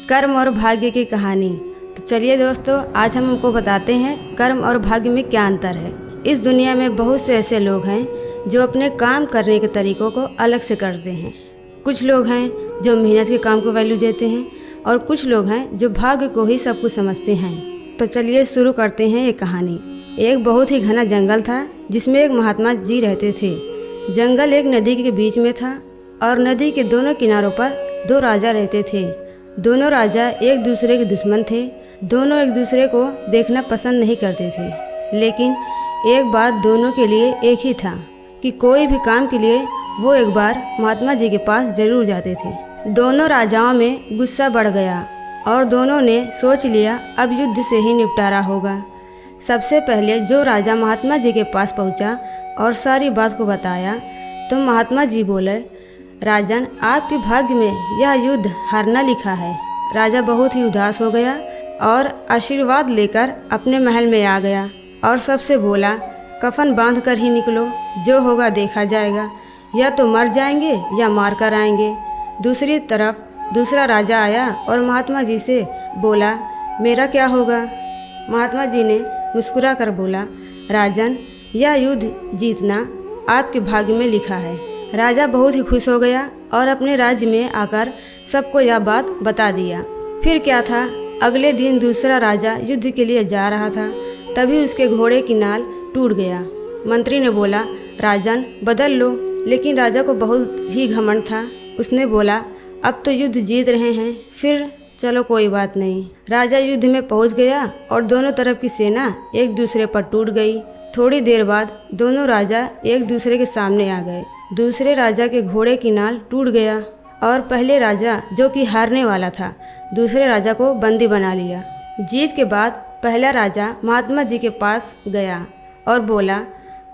कर्म और भाग्य की कहानी। तो चलिए दोस्तों, आज हम आपको बताते हैं कर्म और भाग्य में क्या अंतर है। इस दुनिया में बहुत से ऐसे लोग हैं जो अपने काम करने के तरीक़ों को अलग से करते हैं। कुछ लोग हैं जो मेहनत के काम को वैल्यू देते हैं और कुछ लोग हैं जो भाग्य को ही सब कुछ समझते हैं। तो चलिए शुरू करते हैं ये कहानी। एक बहुत ही घना जंगल था जिसमें एक महात्मा जी रहते थे। जंगल एक नदी के बीच में था और नदी के दोनों किनारों पर दो राजा रहते थे। दोनों राजा एक दूसरे के दुश्मन थे। दोनों एक दूसरे को देखना पसंद नहीं करते थे, लेकिन एक बात दोनों के लिए एक ही था कि कोई भी काम के लिए वो एक बार महात्मा जी के पास जरूर जाते थे। दोनों राजाओं में गुस्सा बढ़ गया और दोनों ने सोच लिया अब युद्ध से ही निपटारा होगा। सबसे पहले जो राजा महात्मा जी के पास पहुंचा और सारी बात को बताया तो महात्मा जी बोले, राजन, आपके भाग्य में यह युद्ध हारना लिखा है। राजा बहुत ही उदास हो गया और आशीर्वाद लेकर अपने महल में आ गया और सबसे बोला, कफन बांध कर ही निकलो, जो होगा देखा जाएगा, या तो मर जाएंगे या मार कर आएंगे। दूसरी तरफ दूसरा राजा आया और महात्मा जी से बोला, मेरा क्या होगा? महात्मा जी ने मुस्कुरा कर बोला, राजन, यह युद्ध जीतना आपके भाग्य में लिखा है। राजा बहुत ही खुश हो गया और अपने राज्य में आकर सबको यह बात बता दिया। फिर क्या था, अगले दिन दूसरा राजा युद्ध के लिए जा रहा था, तभी उसके घोड़े की नाल टूट गया। मंत्री ने बोला, राजन, बदल लो। लेकिन राजा को बहुत ही घमंड था। उसने बोला, अब तो युद्ध जीत रहे हैं, फिर चलो कोई बात नहीं। राजा युद्ध में पहुंच गया और दोनों तरफ की सेना एक दूसरे पर टूट गई। थोड़ी देर बाद दोनों राजा एक दूसरे के सामने आ गए। दूसरे राजा के घोड़े की नाल टूट गया और पहले राजा, जो कि हारने वाला था, दूसरे राजा को बंदी बना लिया। जीत के बाद पहला राजा महात्मा जी के पास गया और बोला,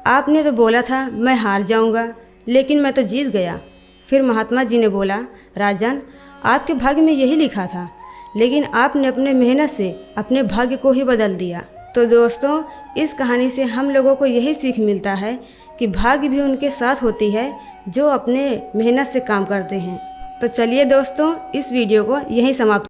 आपने तो बोला था मैं हार जाऊंगा, लेकिन मैं तो जीत गया। फिर महात्मा जी ने बोला, राजन, आपके भाग्य में यही लिखा था, लेकिन आपने अपने मेहनत से अपने भाग्य को ही बदल दिया। तो दोस्तों, इस कहानी से हम लोगों को यही सीख मिलता है कि भाग्य भी उनके साथ होती है जो अपने मेहनत से काम करते हैं। तो चलिए दोस्तों, इस वीडियो को यहीं समाप्त